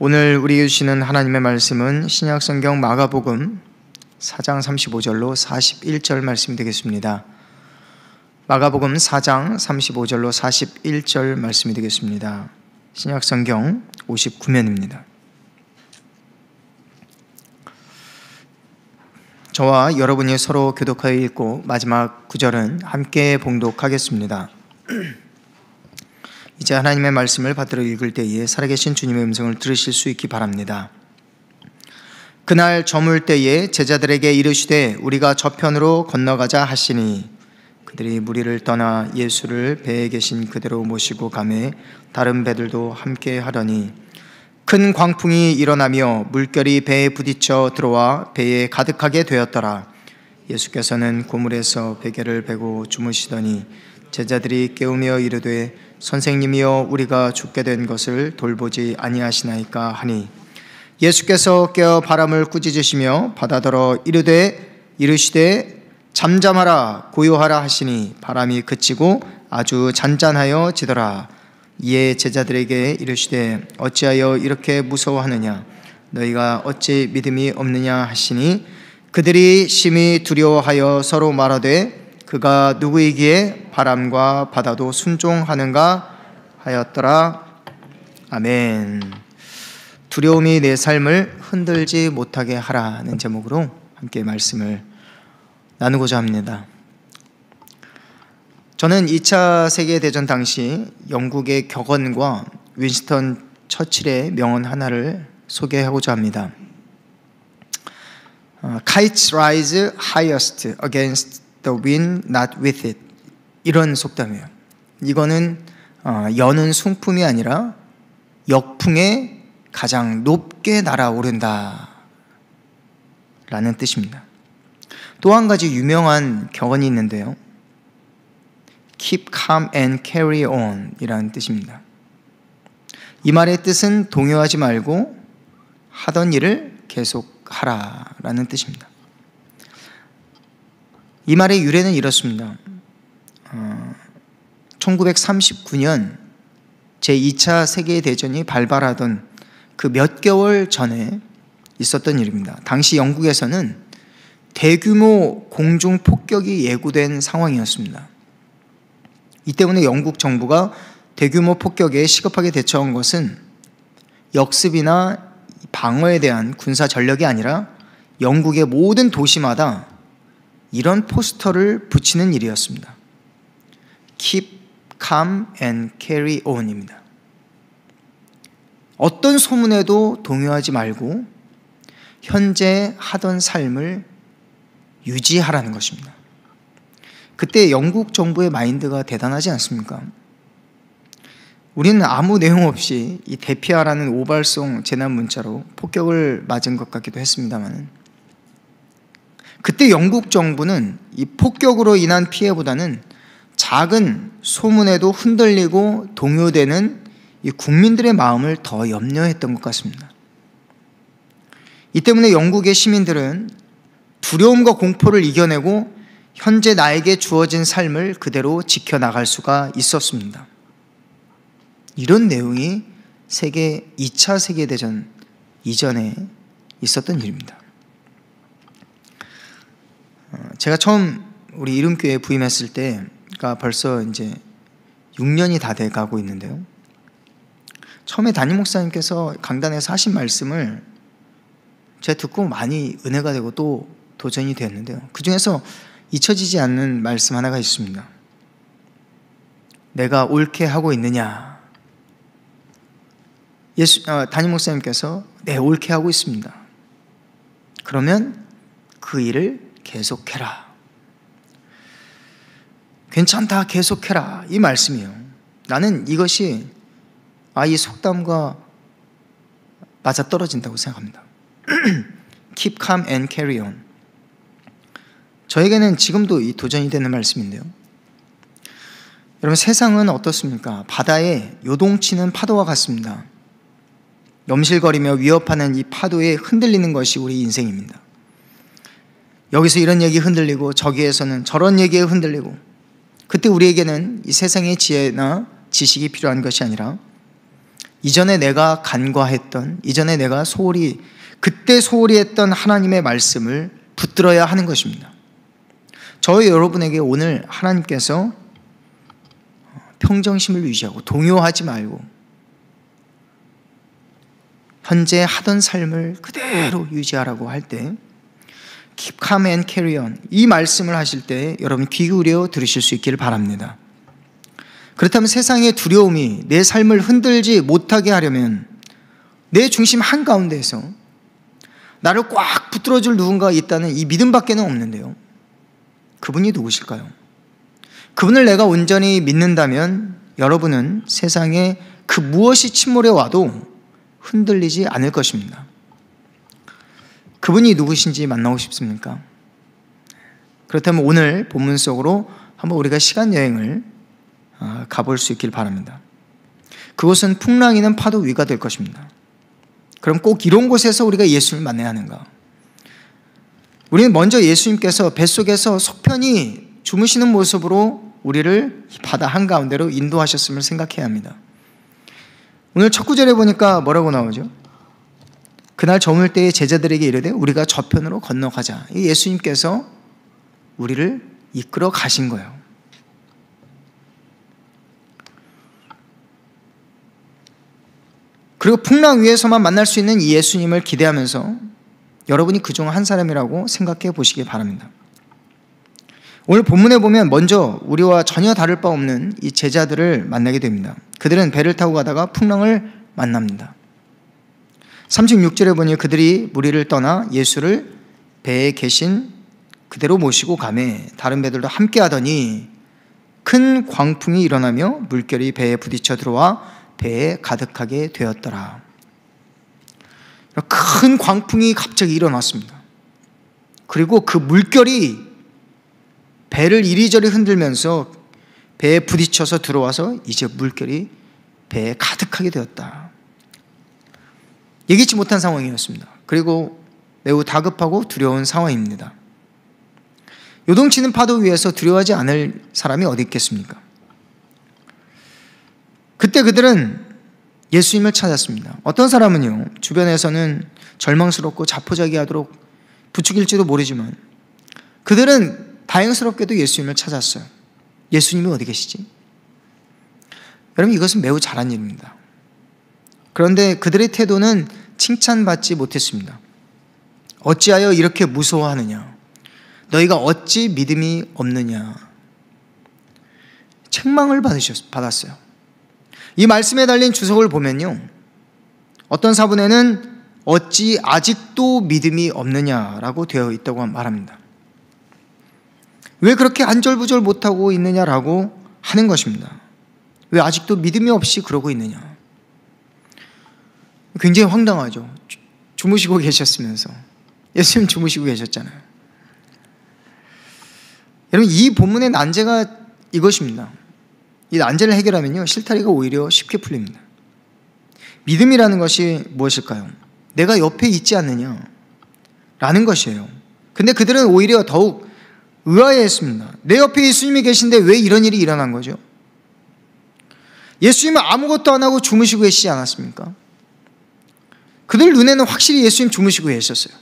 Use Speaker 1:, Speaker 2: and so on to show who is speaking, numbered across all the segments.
Speaker 1: 오늘 우리에게 주시는 하나님의 말씀은 신약성경 마가복음 4장 35절로 41절 말씀이 되겠습니다. 마가복음 4장 35절로 41절 말씀이 되겠습니다. 신약성경 59면입니다. 저와 여러분이 서로 교독하여 읽고 마지막 구절은 함께 봉독하겠습니다. 이제 하나님의 말씀을 받들어 읽을 때에 살아계신 주님의 음성을 들으실 수 있기 바랍니다. 그날 저물 때에 제자들에게 이르시되 우리가 저편으로 건너가자 하시니 그들이 무리를 떠나 예수를 배에 계신 그대로 모시고 가매 다른 배들도 함께 하더니 큰 광풍이 일어나며 물결이 배에 부딪혀 들어와 배에 가득하게 되었더라. 예수께서는 고물에서 베개를 베고 주무시더니 제자들이 깨우며 이르되 선생님이여 우리가 죽게 된 것을 돌보지 아니하시나이까 하니 예수께서 깨어 바람을 꾸짖으시며 바다더러 이르시되 잠잠하라 고요하라 하시니 바람이 그치고 아주 잔잔하여 지더라. 이에 제자들에게 이르시되 어찌하여 이렇게 무서워하느냐 너희가 어찌 믿음이 없느냐 하시니 그들이 심히 두려워하여 서로 말하되 그가 누구이기에 바람과 바다도 순종하는가 하였더라. 아멘. 두려움이 내 삶을 흔들지 못하게 하라는 제목으로 함께 말씀을 나누고자 합니다. 저는 2차 세계대전 당시 영국의 격언과 윈스턴 처칠의 명언 하나를 소개하고자 합니다. Kites rise highest against the wind, not with it. 이런 속담이에요. 이거는 여는 순품이 아니라 역풍에 가장 높게 날아오른다 라는 뜻입니다. 또 한 가지 유명한 격언이 있는데요. Keep calm and carry on 이라는 뜻입니다. 이 말의 뜻은 동요하지 말고 하던 일을 계속하라 라는 뜻입니다. 이 말의 유래는 이렇습니다. 1939년 제2차 세계대전이 발발하던 그 몇 개월 전에 있었던 일입니다. 당시 영국에서는 대규모 공중폭격이 예고된 상황이었습니다. 이 때문에 영국 정부가 대규모 폭격에 시급하게 대처한 것은 역습이나 방어에 대한 군사 전력이 아니라 영국의 모든 도시마다 이런 포스터를 붙이는 일이었습니다. Keep calm and carry on입니다. 어떤 소문에도 동요하지 말고 현재 하던 삶을 유지하라는 것입니다. 그때 영국 정부의 마인드가 대단하지 않습니까? 우리는 아무 내용 없이 이 대피하라는 오발송 재난 문자로 폭격을 맞은 것 같기도 했습니다만 그때 영국 정부는 이 폭격으로 인한 피해보다는 작은 소문에도 흔들리고 동요되는 이 국민들의 마음을 더 염려했던 것 같습니다. 이 때문에 영국의 시민들은 두려움과 공포를 이겨내고 현재 나에게 주어진 삶을 그대로 지켜나갈 수가 있었습니다. 이런 내용이 2차 세계대전 이전에 있었던 일입니다. 제가 처음 우리 이름교회에 부임했을 때가 벌써 이제 6년이 다 돼가고 있는데요. 처음에 담임 목사님께서 강단에서 하신 말씀을 제가 듣고 많이 은혜가 되고 또 도전이 되었는데요. 그 중에서 잊혀지지 않는 말씀 하나가 있습니다. 내가 옳게 하고 있느냐? 담임 목사님께서 네, 옳게 하고 있습니다. 그러면 그 일을 계속해라. 괜찮다, 계속해라. 이 말씀이에요. 나는 이것이 이 속담과 맞아떨어진다고 생각합니다. Keep calm and carry on. 저에게는 지금도 이 도전이 되는 말씀인데요. 여러분 세상은 어떻습니까? 바다에 요동치는 파도와 같습니다. 넘실거리며 위협하는 이 파도에 흔들리는 것이 우리 인생입니다. 여기서 이런 얘기 흔들리고 저기에서는 저런 얘기에 흔들리고 그때 우리에게는 이 세상의 지혜나 지식이 필요한 것이 아니라 이전에 내가 간과했던, 이전에 내가 그때 소홀히 했던 하나님의 말씀을 붙들어야 하는 것입니다. 저희 여러분에게 오늘 하나님께서 평정심을 유지하고 동요하지 말고 현재 하던 삶을 그대로 유지하라고 할 때 Keep calm and carry on, 이 말씀을 하실 때 여러분 귀 기울여 들으실 수 있기를 바랍니다. 그렇다면 세상의 두려움이 내 삶을 흔들지 못하게 하려면 내 중심 한가운데에서 나를 꽉 붙들어줄 누군가가 있다는 이 믿음밖에는 없는데요, 그분이 누구실까요? 그분을 내가 온전히 믿는다면 여러분은 세상에 그 무엇이 침몰해 와도 흔들리지 않을 것입니다. 그분이 누구신지 만나고 싶습니까? 그렇다면 오늘 본문 속으로 한번 우리가 시간 여행을 가볼 수 있길 바랍니다. 그곳은 풍랑이는 파도 위가 될 것입니다. 그럼 꼭 이런 곳에서 우리가 예수님을 만나야 하는가? 우리는 먼저 예수님께서 뱃속에서 속편히 주무시는 모습으로 우리를 바다 한가운데로 인도하셨음을 생각해야 합니다. 오늘 첫 구절에 보니까 뭐라고 나오죠? 그날 저물 때에 제자들에게 이르되 우리가 저편으로 건너가자. 예수님께서 우리를 이끌어 가신 거예요. 그리고 풍랑 위에서만 만날 수 있는 이 예수님을 기대하면서 여러분이 그중 한 사람이라고 생각해 보시기 바랍니다. 오늘 본문에 보면 먼저 우리와 전혀 다를 바 없는 이 제자들을 만나게 됩니다. 그들은 배를 타고 가다가 풍랑을 만납니다. 36절에 보니 그들이 무리를 떠나 예수를 배에 계신 그대로 모시고 가매 다른 배들도 함께 하더니 큰 광풍이 일어나며 물결이 배에 부딪혀 들어와 배에 가득하게 되었더라. 큰 광풍이 갑자기 일어났습니다. 그리고 그 물결이 배를 이리저리 흔들면서 배에 부딪혀서 들어와서 이제 물결이 배에 가득하게 되었다. 예기치 못한 상황이었습니다. 그리고 매우 다급하고 두려운 상황입니다. 요동치는 파도 위에서 두려워하지 않을 사람이 어디 있겠습니까? 그때 그들은 예수님을 찾았습니다. 어떤 사람은요, 주변에서는 절망스럽고 자포자기하도록 부추길지도 모르지만 그들은 다행스럽게도 예수님을 찾았어요. 예수님이 어디 계시지? 여러분, 이것은 매우 잘한 일입니다. 그런데 그들의 태도는 칭찬받지 못했습니다. 어찌하여 이렇게 무서워하느냐? 너희가 어찌 믿음이 없느냐? 책망을 받았어요. 이 말씀에 달린 주석을 보면요, 어떤 사본에는 어찌 아직도 믿음이 없느냐라고 되어 있다고 말합니다. 왜 그렇게 안절부절 못하고 있느냐라고 하는 것입니다. 왜 아직도 믿음이 없이 그러고 있느냐? 굉장히 황당하죠. 주무시고 계셨으면서. 예수님 주무시고 계셨잖아요. 여러분, 이 본문의 난제가 이것입니다. 이 난제를 해결하면요, 실타리가 오히려 쉽게 풀립니다. 믿음이라는 것이 무엇일까요? 내가 옆에 있지 않느냐 라는 것이에요. 근데 그들은 오히려 더욱 의아해했습니다. 내 옆에 예수님이 계신데 왜 이런 일이 일어난 거죠? 예수님은 아무것도 안 하고 주무시고 계시지 않았습니까? 그들 눈에는 확실히 예수님 주무시고 계셨어요.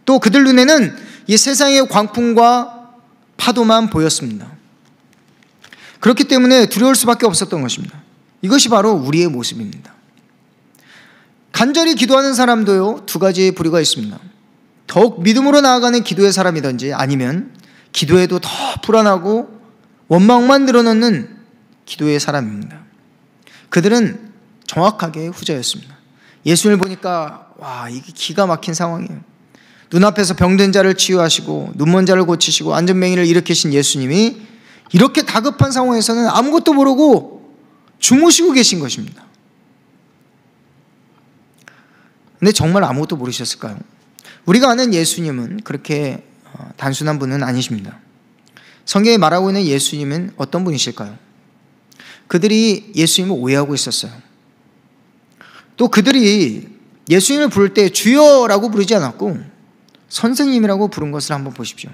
Speaker 1: 또 그들 눈에는 이 세상의 광풍과 파도만 보였습니다. 그렇기 때문에 두려울 수밖에 없었던 것입니다. 이것이 바로 우리의 모습입니다. 간절히 기도하는 사람도요, 두 가지의 부류가 있습니다. 더욱 믿음으로 나아가는 기도의 사람이든지 아니면 기도에도 더 불안하고 원망만 늘어놓는 기도의 사람입니다. 그들은 정확하게 후자였습니다. 예수님을 보니까 와, 이게 기가 막힌 상황이에요. 눈앞에서 병든 자를 치유하시고 눈먼 자를 고치시고 안전뱅이를 일으키신 예수님이 이렇게 다급한 상황에서는 아무것도 모르고 주무시고 계신 것입니다. 근데 정말 아무것도 모르셨을까요? 우리가 아는 예수님은 그렇게 단순한 분은 아니십니다. 성경에 말하고 있는 예수님은 어떤 분이실까요? 그들이 예수님을 오해하고 있었어요. 또 그들이 예수님을 부를 때 주여라고 부르지 않았고 선생님이라고 부른 것을 한번 보십시오.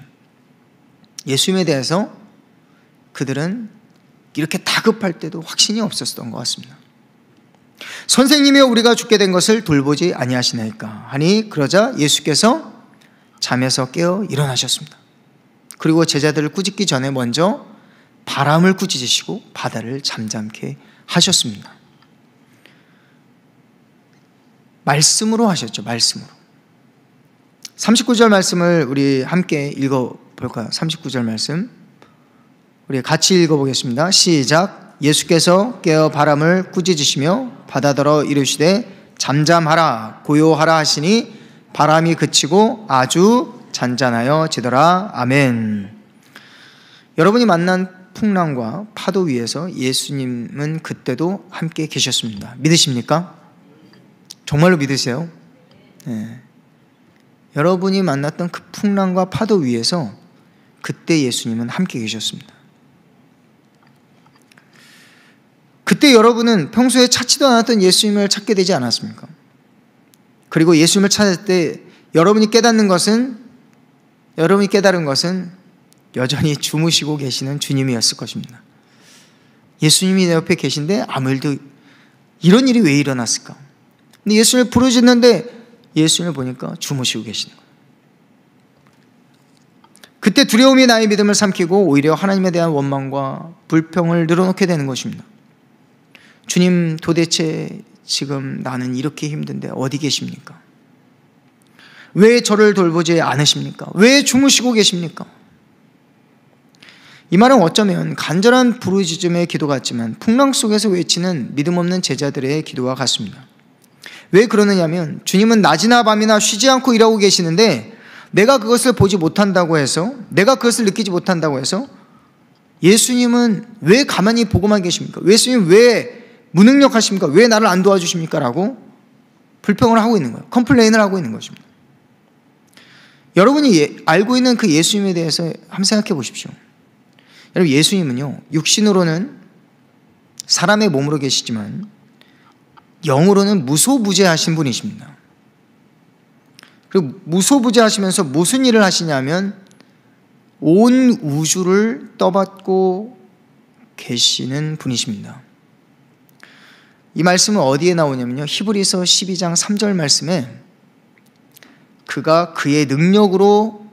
Speaker 1: 예수님에 대해서 그들은 이렇게 다급할 때도 확신이 없었던 것 같습니다. 선생님이여 우리가 죽게 된 것을 돌보지 아니하시나이까 하니 그러자 예수께서 잠에서 깨어 일어나셨습니다. 그리고 제자들을 꾸짖기 전에 먼저 바람을 꾸짖으시고 바다를 잠잠케 하셨습니다. 말씀으로 하셨죠. 말씀으로. 39절 말씀을 우리 함께 읽어볼까요? 39절 말씀 우리 같이 읽어보겠습니다. 시작. 예수께서 깨어 바람을 꾸짖으시며 바다더러 이르시되 잠잠하라 고요하라 하시니 바람이 그치고 아주 잔잔하여지더라. 아멘. 여러분이 만난 풍랑과 파도 위에서 예수님은 그때도 함께 계셨습니다. 믿으십니까? 정말로 믿으세요? 네. 여러분이 만났던 그 풍랑과 파도 위에서 그때 예수님은 함께 계셨습니다. 그때 여러분은 평소에 찾지도 않았던 예수님을 찾게 되지 않았습니까? 그리고 예수님을 찾을 때 여러분이 깨닫는 것은, 여러분이 깨달은 것은 여전히 주무시고 계시는 주님이었을 것입니다. 예수님이 내 옆에 계신데 아무 일도, 이런 일이 왜 일어났을까? 근데 예수님을 부르짖는데 예수님을 보니까 주무시고 계시는 거예요. 그때 두려움이 나의 믿음을 삼키고 오히려 하나님에 대한 원망과 불평을 늘어놓게 되는 것입니다. 주님, 도대체 지금 나는 이렇게 힘든데 어디 계십니까? 왜 저를 돌보지 않으십니까? 왜 주무시고 계십니까? 이 말은 어쩌면 간절한 부르짖음의 기도 같지만 풍랑 속에서 외치는 믿음 없는 제자들의 기도와 같습니다. 왜 그러느냐면 주님은 낮이나 밤이나 쉬지 않고 일하고 계시는데 내가 그것을 보지 못한다고 해서, 내가 그것을 느끼지 못한다고 해서 예수님은 왜 가만히 보고만 계십니까? 예수님 왜 무능력하십니까? 왜 나를 안 도와주십니까? 라고 불평을 하고 있는 거예요. 컴플레인을 하고 있는 것입니다. 여러분이 알고 있는 그 예수님에 대해서 한번 생각해 보십시오. 여러분, 예수님은요, 육신으로는 사람의 몸으로 계시지만 영으로는 무소부재하신 분이십니다. 그리고 무소부재하시면서 무슨 일을 하시냐면 온 우주를 떠받고 계시는 분이십니다. 이 말씀은 어디에 나오냐면요, 히브리서 12장 3절 말씀에 그가 그의 능력으로,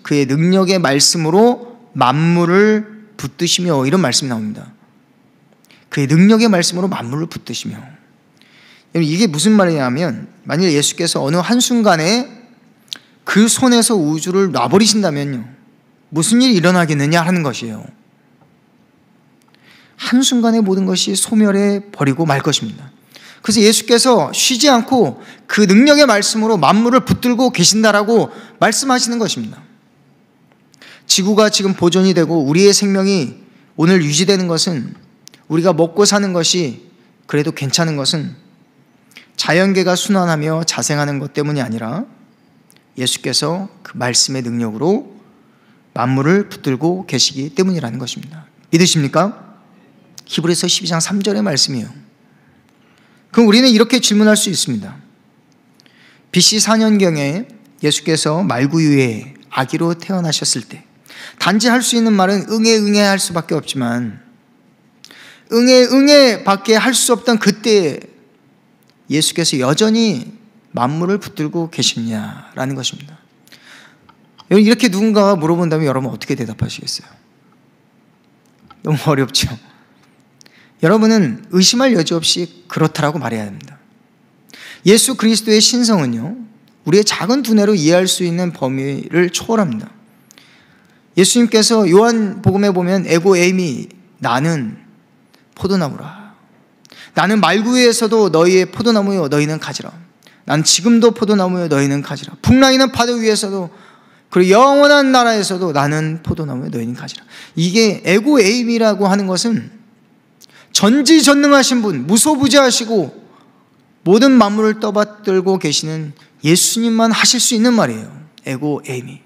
Speaker 1: 그의 능력의 말씀으로 만물을 붙드시며, 이런 말씀이 나옵니다. 그의 능력의 말씀으로 만물을 붙드시며. 이게 무슨 말이냐면 만일 예수께서 어느 한순간에 그 손에서 우주를 놔버리신다면요, 무슨 일이 일어나겠느냐 하는 것이에요. 한순간에 모든 것이 소멸해 버리고 말 것입니다. 그래서 예수께서 쉬지 않고 그 능력의 말씀으로 만물을 붙들고 계신다라고 말씀하시는 것입니다. 지구가 지금 보존이 되고 우리의 생명이 오늘 유지되는 것은, 우리가 먹고 사는 것이 그래도 괜찮은 것은 자연계가 순환하며 자생하는 것 때문이 아니라 예수께서 그 말씀의 능력으로 만물을 붙들고 계시기 때문이라는 것입니다. 믿으십니까? 히브리서 12장 3절의 말씀이에요. 그럼 우리는 이렇게 질문할 수 있습니다. BC 4년경에 예수께서 말구유에 아기로 태어나셨을 때 단지 할 수 있는 말은 응애 응애 할 수밖에 없지만 응애 응애 밖에 할 수 없던 그때 예수께서 여전히 만물을 붙들고 계시냐라는 것입니다. 여러분, 이렇게 누군가가 물어본다면 여러분 어떻게 대답하시겠어요? 너무 어렵죠? 여러분은 의심할 여지 없이 그렇다라고 말해야 합니다. 예수 그리스도의 신성은요, 우리의 작은 두뇌로 이해할 수 있는 범위를 초월합니다. 예수님께서 요한복음에 보면 에고 에이미, 나는 포도나무라. 나는 말구유에서도 너희의 포도나무여 너희는 가지라. 난 지금도 포도나무여 너희는 가지라. 풍랑이는 파도 위에서도, 그리고 영원한 나라에서도 나는 포도나무여 너희는 가지라. 이게 에고 에이미라고 하는 것은 전지전능하신 분, 무소부재하시고 모든 만물을 떠받들고 계시는 예수님만 하실 수 있는 말이에요. 에고 에이미.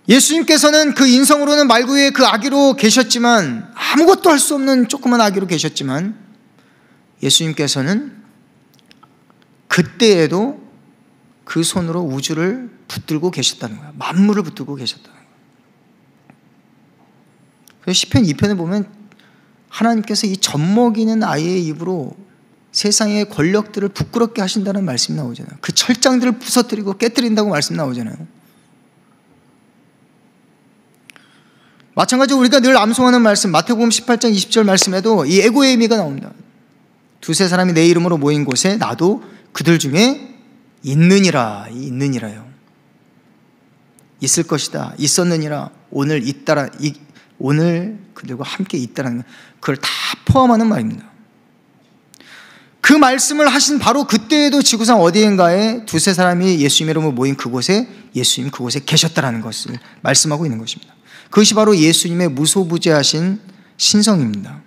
Speaker 1: 예수님께서는 그 인성으로는 말구유에 그 아기로 계셨지만, 아무것도 할 수 없는 조그만 아기로 계셨지만, 예수님께서는 그때에도 그 손으로 우주를 붙들고 계셨다는 거예요. 만물을 붙들고 계셨다는 거예요. 그래서 시편 2편에 보면 하나님께서 이 젖먹이는 아이의 입으로 세상의 권력들을 부끄럽게 하신다는 말씀이 나오잖아요. 그 철장들을 부서뜨리고 깨뜨린다고 말씀 나오잖아요. 마찬가지로 우리가 늘 암송하는 말씀, 마태복음 18장 20절 말씀에도 이 애고의 의미가 나옵니다. 두세 사람이 내 이름으로 모인 곳에 나도 그들 중에 있느니라. 있느니라요. 있을 것이다. 있었느니라. 오늘 있다라. 오늘 그들과 함께 있다라는 것, 그걸 다 포함하는 말입니다. 그 말씀을 하신 바로 그때에도 지구상 어디인가에 두세 사람이 예수님 이름으로 모인 그곳에 예수님 그곳에 계셨다라는 것을 말씀하고 있는 것입니다. 그것이 바로 예수님의 무소부재하신 신성입니다.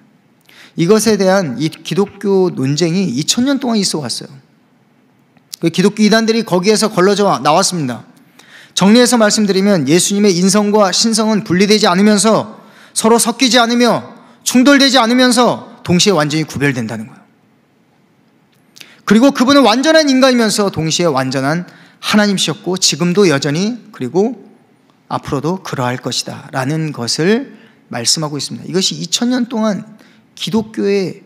Speaker 1: 이것에 대한 이 기독교 논쟁이 2000년 동안 있어 왔어요. 그 기독교 이단들이 거기에서 걸러져 나왔습니다. 정리해서 말씀드리면 예수님의 인성과 신성은 분리되지 않으면서 서로 섞이지 않으며 충돌되지 않으면서 동시에 완전히 구별된다는 거예요. 그리고 그분은 완전한 인간이면서 동시에 완전한 하나님이셨고 지금도 여전히 그리고 앞으로도 그러할 것이다 라는 것을 말씀하고 있습니다. 이것이 2000년 동안 기독교의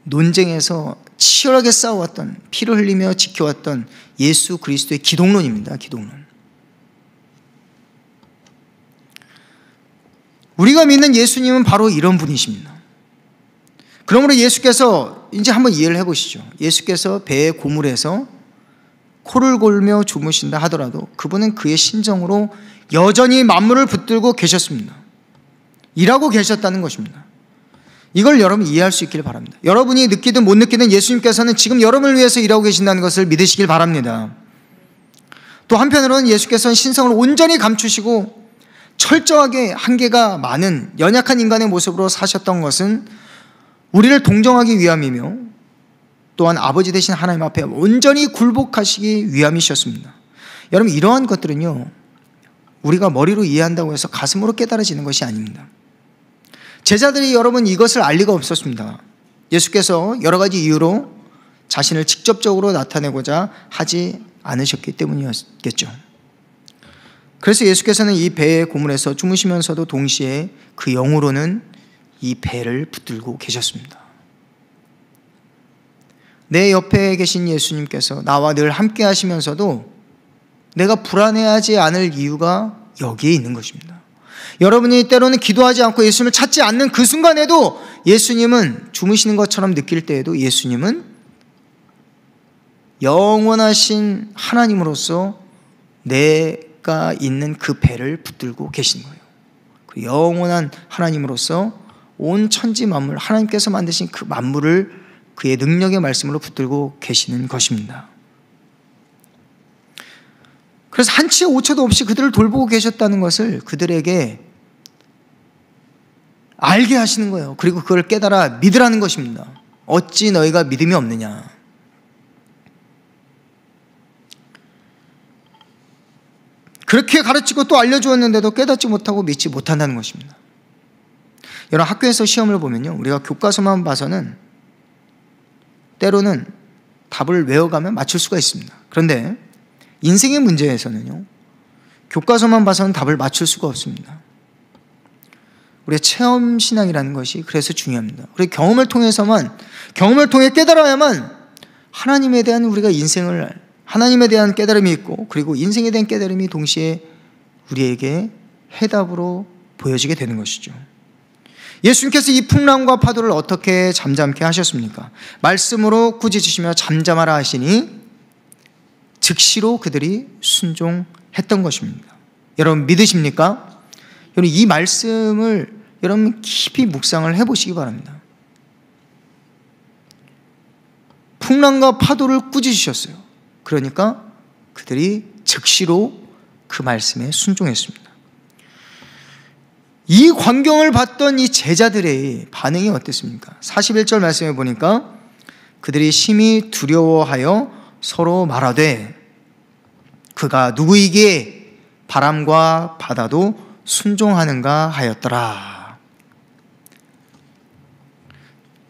Speaker 1: 논쟁에서 치열하게 싸워왔던, 피를 흘리며 지켜왔던 예수 그리스도의 기독론입니다. 기독론. 우리가 믿는 예수님은 바로 이런 분이십니다. 그러므로 예수께서 이제 한번 이해를 해보시죠. 예수께서 배의 고물에서 코를 골며 주무신다 하더라도 그분은 그의 신정으로 여전히 만물을 붙들고 계셨습니다. 일하고 계셨다는 것입니다. 이걸 여러분 이해할 수 있기를 바랍니다. 여러분이 느끼든 못 느끼든 예수님께서는 지금 여러분을 위해서 일하고 계신다는 것을 믿으시길 바랍니다. 또 한편으로는 예수께서는 신성을 온전히 감추시고 철저하게 한계가 많은 연약한 인간의 모습으로 사셨던 것은 우리를 동정하기 위함이며 또한 아버지 되신 하나님 앞에 온전히 굴복하시기 위함이셨습니다. 여러분 이러한 것들은요 우리가 머리로 이해한다고 해서 가슴으로 깨달아지는 것이 아닙니다. 제자들이 여러분 이것을 알 리가 없었습니다. 예수께서 여러 가지 이유로 자신을 직접적으로 나타내고자 하지 않으셨기 때문이었겠죠. 그래서 예수께서는 이 배의 고물에서 주무시면서도 동시에 그 영으로는 이 배를 붙들고 계셨습니다. 내 옆에 계신 예수님께서 나와 늘 함께 하시면서도 내가 불안해하지 않을 이유가 여기에 있는 것입니다. 여러분이 때로는 기도하지 않고 예수님을 찾지 않는 그 순간에도 예수님은 주무시는 것처럼 느낄 때에도 예수님은 영원하신 하나님으로서 내가 있는 그 배를 붙들고 계신 거예요. 그 영원한 하나님으로서 온 천지 만물, 하나님께서 만드신 그 만물을 그의 능력의 말씀으로 붙들고 계시는 것입니다. 그래서 한치의 오차도 없이 그들을 돌보고 계셨다는 것을 그들에게 알게 하시는 거예요. 그리고 그걸 깨달아 믿으라는 것입니다. 어찌 너희가 믿음이 없느냐. 그렇게 가르치고 또 알려주었는데도 깨닫지 못하고 믿지 못한다는 것입니다. 여러분 학교에서 시험을 보면요 우리가 교과서만 봐서는 때로는 답을 외워가면 맞출 수가 있습니다. 그런데 인생의 문제에서는요 교과서만 봐서는 답을 맞출 수가 없습니다. 우리의 체험신앙이라는 것이 그래서 중요합니다. 우리 경험을 통해 깨달아야만 하나님에 대한 우리가 인생을 하나님에 대한 깨달음이 있고 그리고 인생에 대한 깨달음이 동시에 우리에게 해답으로 보여지게 되는 것이죠. 예수님께서 이 풍랑과 파도를 어떻게 잠잠케 하셨습니까? 말씀으로 꾸짖으시며 잠잠하라 하시니 즉시로 그들이 순종했던 것입니다. 여러분 믿으십니까? 여러분 이 말씀을 여러분 깊이 묵상을 해보시기 바랍니다. 풍랑과 파도를 꾸짖으셨어요. 그러니까 그들이 즉시로 그 말씀에 순종했습니다. 이 광경을 봤던 이 제자들의 반응이 어땠습니까? 41절 말씀에 보니까 그들이 심히 두려워하여 서로 말하되 그가 누구이기에 바람과 바다도 순종하는가 하였더라.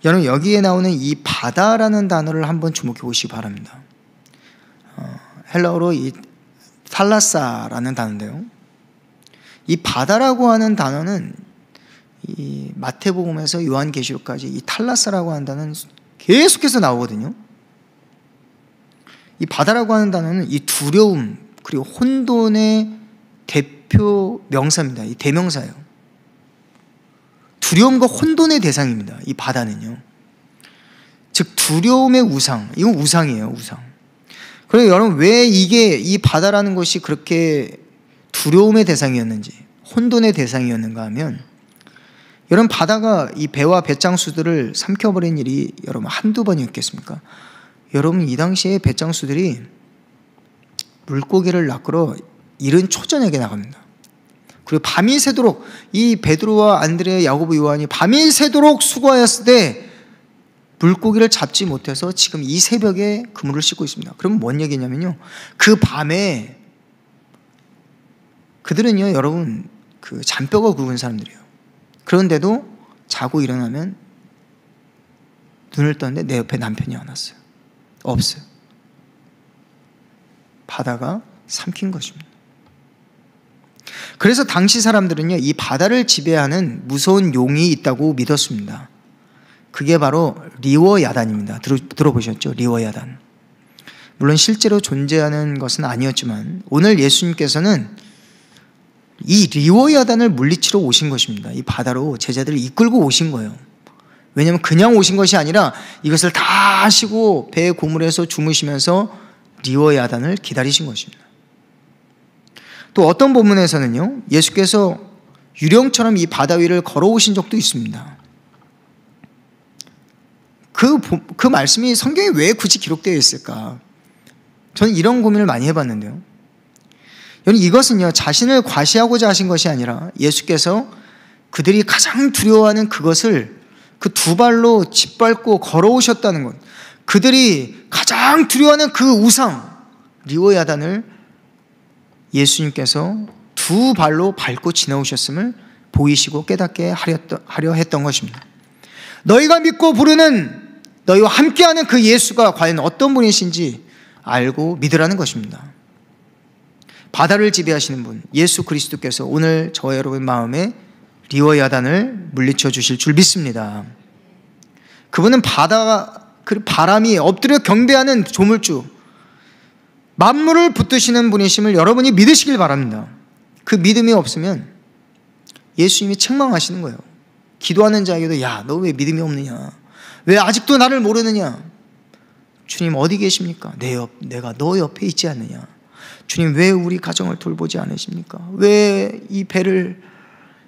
Speaker 1: 여러분 여기에 나오는 이 바다라는 단어를 한번 주목해 보시기 바랍니다. 헬라어로 이 탈라사라는 단어인데요. 이 바다라고 하는 단어는 이 마태복음에서 요한계시록까지 이 탈라스라고 하는 단어는 계속해서 나오거든요. 이 바다라고 하는 단어는 이 두려움 그리고 혼돈의 대표 명사입니다. 이 대명사예요. 두려움과 혼돈의 대상입니다. 이 바다는요. 즉 두려움의 우상, 이건 우상이에요. 우상. 그래서 여러분 왜 이게 이 바다라는 것이 그렇게 두려움의 대상이었는지 혼돈의 대상이었는가 하면, 여러분 바다가 이 배와 배짱수들을 삼켜버린 일이 여러분 한두 번이었겠습니까? 여러분 이 당시에 배짱수들이 물고기를 낚으러 이른 초저녁에 나갑니다. 그리고 밤이 새도록 이 베드로와 안드레, 야고보, 요한이 밤이 새도록 수고하였을 때 물고기를 잡지 못해서 지금 이 새벽에 그물을 씻고 있습니다. 그럼 뭔 얘기냐면요, 그 밤에 그들은요 여러분 그 잔뼈가 굵은 사람들이에요. 그런데도 자고 일어나면 눈을 떴는데 내 옆에 남편이 안 왔어요. 없어요. 바다가 삼킨 것입니다. 그래서 당시 사람들은요 이 바다를 지배하는 무서운 용이 있다고 믿었습니다. 그게 바로 리워야단입니다. 들어보셨죠? 리워야단. 물론 실제로 존재하는 것은 아니었지만 오늘 예수님께서는 이 리워야단을 물리치러 오신 것입니다. 이 바다로 제자들을 이끌고 오신 거예요. 왜냐하면 그냥 오신 것이 아니라 이것을 다 하시고 배에 고물에서 주무시면서 리워야단을 기다리신 것입니다. 또 어떤 본문에서는요 예수께서 유령처럼 이 바다 위를 걸어오신 적도 있습니다. 그 말씀이 성경에 왜 굳이 기록되어 있을까? 저는 이런 고민을 많이 해봤는데요, 여러분 이것은요 자신을 과시하고자 하신 것이 아니라 예수께서 그들이 가장 두려워하는 그것을 그 두 발로 짓밟고 걸어오셨다는 것, 그들이 가장 두려워하는 그 우상 리워야단을 예수님께서 두 발로 밟고 지나오셨음을 보이시고 깨닫게 하려 했던 것입니다. 너희가 믿고 부르는, 너희와 함께하는 그 예수가 과연 어떤 분이신지 알고 믿으라는 것입니다. 바다를 지배하시는 분 예수 그리스도께서 오늘 저와 여러분 마음에 리워야단을 물리쳐 주실 줄 믿습니다. 그분은 바람이 엎드려 경배하는 조물주, 만물을 붙드시는 분이심을 여러분이 믿으시길 바랍니다. 그 믿음이 없으면 예수님이 책망하시는 거예요. 기도하는 자에게도 야, 너 왜 믿음이 없느냐, 왜 아직도 나를 모르느냐, 주님 어디 계십니까? 내가 너 옆에 있지 않느냐, 주님 왜 우리 가정을 돌보지 않으십니까? 왜 이 배를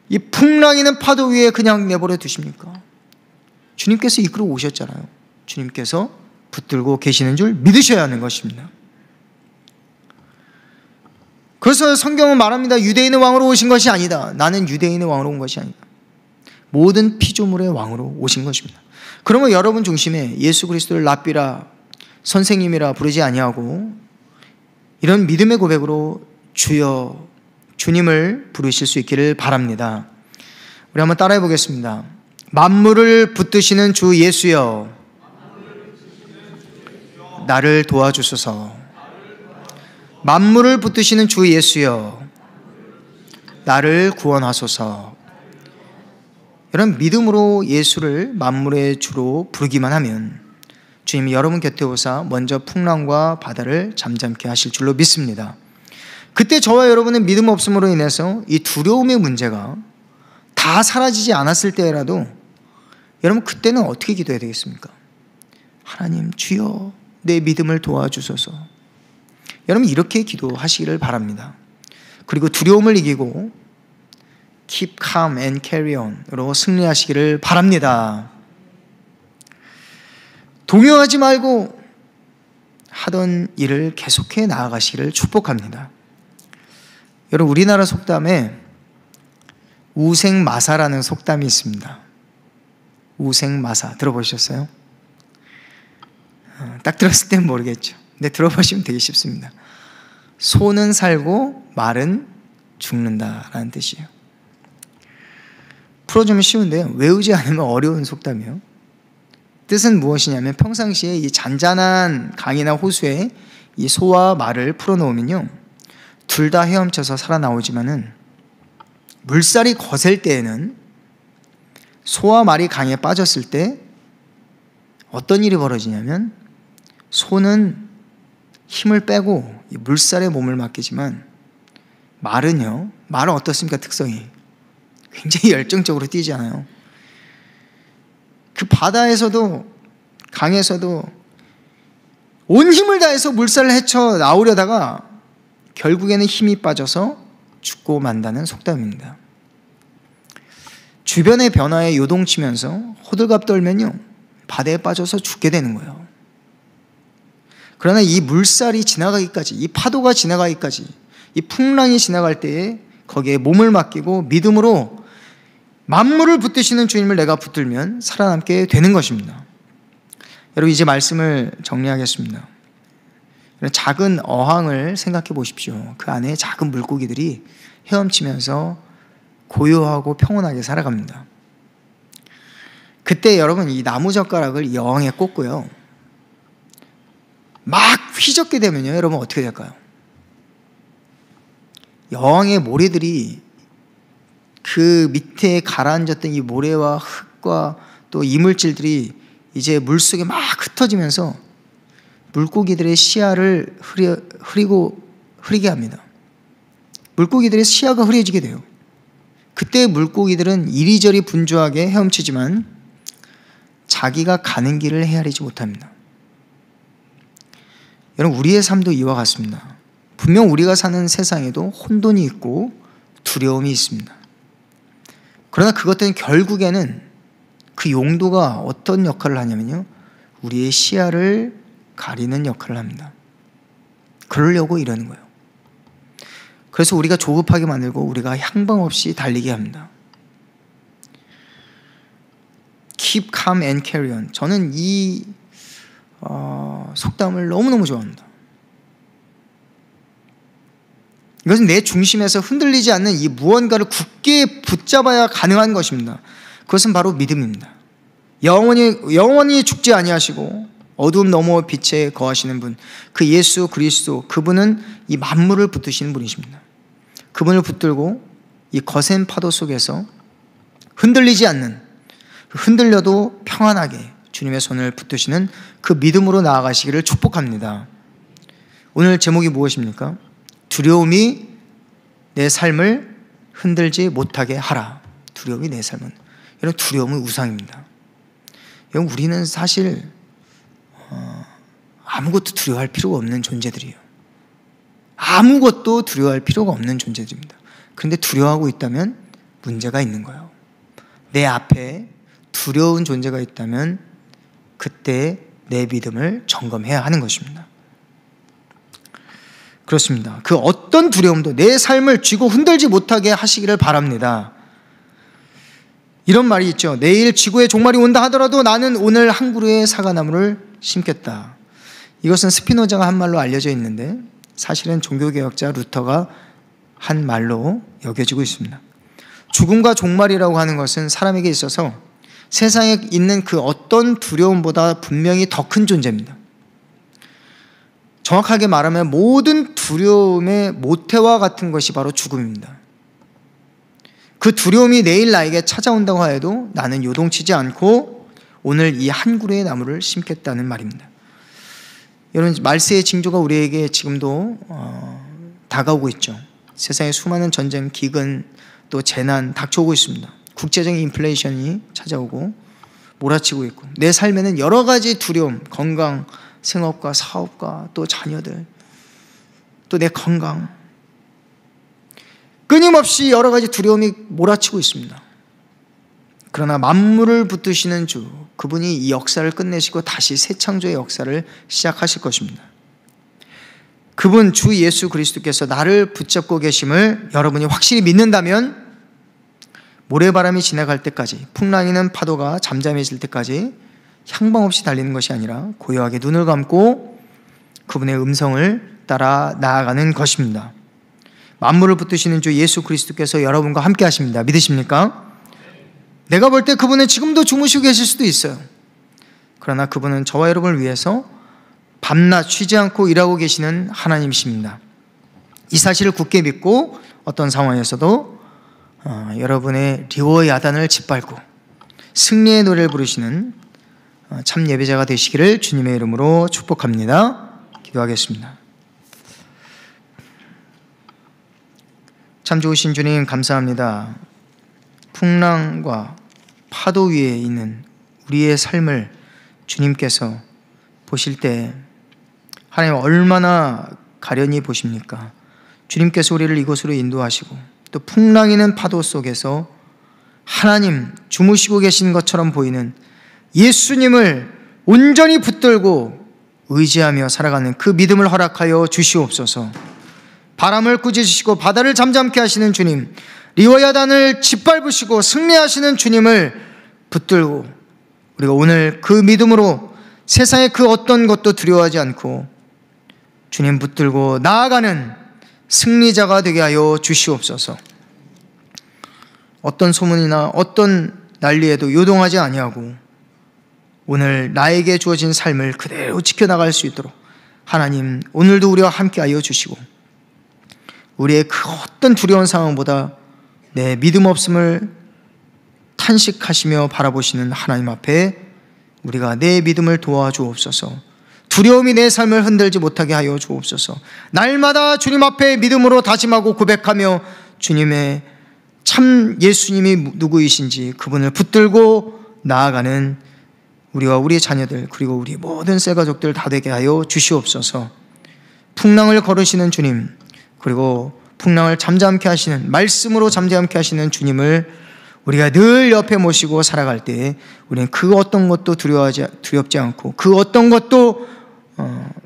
Speaker 1: 이 풍랑이는 파도 위에 그냥 내버려 두십니까? 주님께서 이끌어 오셨잖아요. 주님께서 붙들고 계시는 줄 믿으셔야 하는 것입니다. 그래서 성경은 말합니다. 유대인의 왕으로 오신 것이 아니다. 나는 유대인의 왕으로 온 것이 아니다. 모든 피조물의 왕으로 오신 것입니다. 그러면 여러분 중심에 예수 그리스도를 랍비라, 선생님이라 부르지 아니하고 이런 믿음의 고백으로 주여, 주님을 부르실 수 있기를 바랍니다. 우리 한번 따라해 보겠습니다. 만물을 붙드시는 주 예수여, 나를 도와주소서. 만물을 붙드시는 주 예수여, 나를 구원하소서. 이런 믿음으로 예수를 만물의 주로 부르기만 하면 주님이 여러분 곁에 오사 먼저 풍랑과 바다를 잠잠케 하실 줄로 믿습니다. 그때 저와 여러분은 믿음 없음으로 인해서 이 두려움의 문제가 다 사라지지 않았을 때라도 여러분 그때는 어떻게 기도해야 되겠습니까? 하나님 주여 내 믿음을 도와주소서. 여러분 이렇게 기도하시기를 바랍니다. 그리고 두려움을 이기고 keep calm and carry on으로 승리하시기를 바랍니다. 동요하지 말고 하던 일을 계속해 나아가시기를 축복합니다. 여러분 우리나라 속담에 우생마사라는 속담이 있습니다. 우생마사 들어보셨어요? 딱 들었을 땐 모르겠죠. 근데 들어보시면 되게 쉽습니다. 소는 살고 말은 죽는다라는 뜻이에요. 풀어주면 쉬운데요, 외우지 않으면 어려운 속담이에요. 뜻은 무엇이냐면 평상시에 이 잔잔한 강이나 호수에 이 소와 말을 풀어놓으면요 둘 다 헤엄쳐서 살아나오지만은 물살이 거셀 때에는 소와 말이 강에 빠졌을 때 어떤 일이 벌어지냐면, 소는 힘을 빼고 이 물살에 몸을 맡기지만 말은 어떻습니까? 특성이 굉장히 열정적으로 뛰잖아요. 그 바다에서도 강에서도 온 힘을 다해서 물살을 헤쳐 나오려다가 결국에는 힘이 빠져서 죽고 만다는 속담입니다. 주변의 변화에 요동치면서 호들갑 떨면요, 바다에 빠져서 죽게 되는 거예요. 그러나 이 물살이 지나가기까지, 이 파도가 지나가기까지, 이 풍랑이 지나갈 때에 거기에 몸을 맡기고 믿음으로 만물을 붙드시는 주님을 내가 붙들면 살아남게 되는 것입니다. 여러분, 이제 말씀을 정리하겠습니다. 작은 어항을 생각해 보십시오. 그 안에 작은 물고기들이 헤엄치면서 고요하고 평온하게 살아갑니다. 그때 여러분, 이 나무젓가락을 이 어항에 꽂고요, 막 휘젓게 되면요, 여러분 어떻게 될까요? 어항의 모래들이, 그 밑에 가라앉았던 이 모래와 흙과 또 이물질들이 이제 물속에 막 흩어지면서 물고기들의 시야를 흐리게 합니다. 물고기들의 시야가 흐려지게 돼요. 그때 물고기들은 이리저리 분주하게 헤엄치지만 자기가 가는 길을 헤아리지 못합니다. 여러분, 우리의 삶도 이와 같습니다. 분명 우리가 사는 세상에도 혼돈이 있고 두려움이 있습니다. 그러나 그것들은 결국에는 그 용도가 어떤 역할을 하냐면요, 우리의 시야를 가리는 역할을 합니다. 그러려고 이러는 거예요. 그래서 우리가 조급하게 만들고 우리가 향방 없이 달리게 합니다. Keep calm and carry on. 저는 이 속담을 너무너무 좋아합니다. 이것은 내 중심에서 흔들리지 않는 이 무언가를 굳게 붙잡아야 가능한 것입니다. 그것은 바로 믿음입니다. 영원히 죽지 아니하시고 어두움 너머 빛에 거하시는 분, 그 예수 그리스도, 그분은 이 만물을 붙드시는 분이십니다. 그분을 붙들고 이 거센 파도 속에서 흔들리지 않는, 흔들려도 평안하게 주님의 손을 붙드시는 그 믿음으로 나아가시기를 축복합니다. 오늘 제목이 무엇입니까? 두려움이 내 삶을 흔들지 못하게 하라. 두려움이 내 삶은, 여러분, 두려움은 우상입니다. 여러분, 우리는 사실 아무것도 두려워할 필요가 없는 존재들이에요. 아무것도 두려워할 필요가 없는 존재들입니다. 그런데 두려워하고 있다면 문제가 있는 거예요. 내 앞에 두려운 존재가 있다면 그때 내 믿음을 점검해야 하는 것입니다. 그렇습니다. 그 어떤 두려움도 내 삶을 쥐고 흔들지 못하게 하시기를 바랍니다. 이런 말이 있죠. 내일 지구에 종말이 온다 하더라도 나는 오늘 한 그루의 사과나무를 심겠다. 이것은 스피노자가 한 말로 알려져 있는데 사실은 종교개혁자 루터가 한 말로 여겨지고 있습니다. 죽음과 종말이라고 하는 것은 사람에게 있어서 세상에 있는 그 어떤 두려움보다 분명히 더 큰 존재입니다. 정확하게 말하면 모든 두려움의 모태와 같은 것이 바로 죽음입니다. 그 두려움이 내일 나에게 찾아온다고 하여도 나는 요동치지 않고 오늘 이 한 그루의 나무를 심겠다는 말입니다. 여러분, 말세의 징조가 우리에게 지금도 다가오고 있죠. 세상에 수많은 전쟁, 기근, 또 재난 닥쳐오고 있습니다. 국제적인 인플레이션이 찾아오고 몰아치고 있고, 내 삶에는 여러 가지 두려움, 건강, 생업과 사업과 또 자녀들, 또 내 건강, 끊임없이 여러 가지 두려움이 몰아치고 있습니다. 그러나 만물을 붙드시는 주, 그분이 이 역사를 끝내시고 다시 새 창조의 역사를 시작하실 것입니다. 그분 주 예수 그리스도께서 나를 붙잡고 계심을 여러분이 확실히 믿는다면 모래바람이 지나갈 때까지, 풍랑이는 파도가 잠잠해질 때까지 향방 없이 달리는 것이 아니라 고요하게 눈을 감고 그분의 음성을 따라 나아가는 것입니다. 만물을 붙드시는 주 예수 그리스도께서 여러분과 함께 하십니다. 믿으십니까? 내가 볼 때 그분은 지금도 주무시고 계실 수도 있어요. 그러나 그분은 저와 여러분을 위해서 밤낮 쉬지 않고 일하고 계시는 하나님이십니다. 이 사실을 굳게 믿고 어떤 상황에서도 여러분의 리워 야단을 짓밟고 승리의 노래를 부르시는 참 예배자가 되시기를 주님의 이름으로 축복합니다. 기도하겠습니다. 참 좋으신 주님, 감사합니다. 풍랑과 파도 위에 있는 우리의 삶을 주님께서 보실 때 하나님 얼마나 가련히 보십니까? 주님께서 우리를 이곳으로 인도하시고 또 풍랑이는 파도 속에서 하나님 주무시고 계신 것처럼 보이는 예수님을 온전히 붙들고 의지하며 살아가는 그 믿음을 허락하여 주시옵소서. 바람을 꾸짖으시고 바다를 잠잠케 하시는 주님, 리워야단을 짓밟으시고 승리하시는 주님을 붙들고 우리가 오늘 그 믿음으로 세상의 그 어떤 것도 두려워하지 않고 주님 붙들고 나아가는 승리자가 되게 하여 주시옵소서. 어떤 소문이나 어떤 난리에도 요동하지 아니하고 오늘 나에게 주어진 삶을 그대로 지켜나갈 수 있도록 하나님 오늘도 우리와 함께하여 주시고 우리의 그 어떤 두려운 상황보다 내 믿음 없음을 탄식하시며 바라보시는 하나님 앞에 우리가 내 믿음을 도와주옵소서. 두려움이 내 삶을 흔들지 못하게 하여 주옵소서. 날마다 주님 앞에 믿음으로 다짐하고 고백하며 주님의 참 예수님이 누구이신지 그분을 붙들고 나아가는 우리와 우리의 자녀들 그리고 우리 모든 새 가족들 다 되게 하여 주시옵소서. 풍랑을 걸으시는 주님 그리고 풍랑을 잠잠케 하시는 말씀으로 잠잠케 하시는 주님을 우리가 늘 옆에 모시고 살아갈 때 우리는 그 어떤 것도 두렵지 않고 그 어떤 것도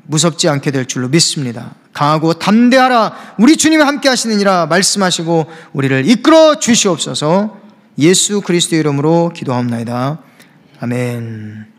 Speaker 1: 무섭지 않게 될 줄로 믿습니다. 강하고 담대하라 우리 주님이 함께 하시느니라 말씀하시고 우리를 이끌어 주시옵소서. 예수 그리스도의 이름으로 기도하옵나이다. 아멘.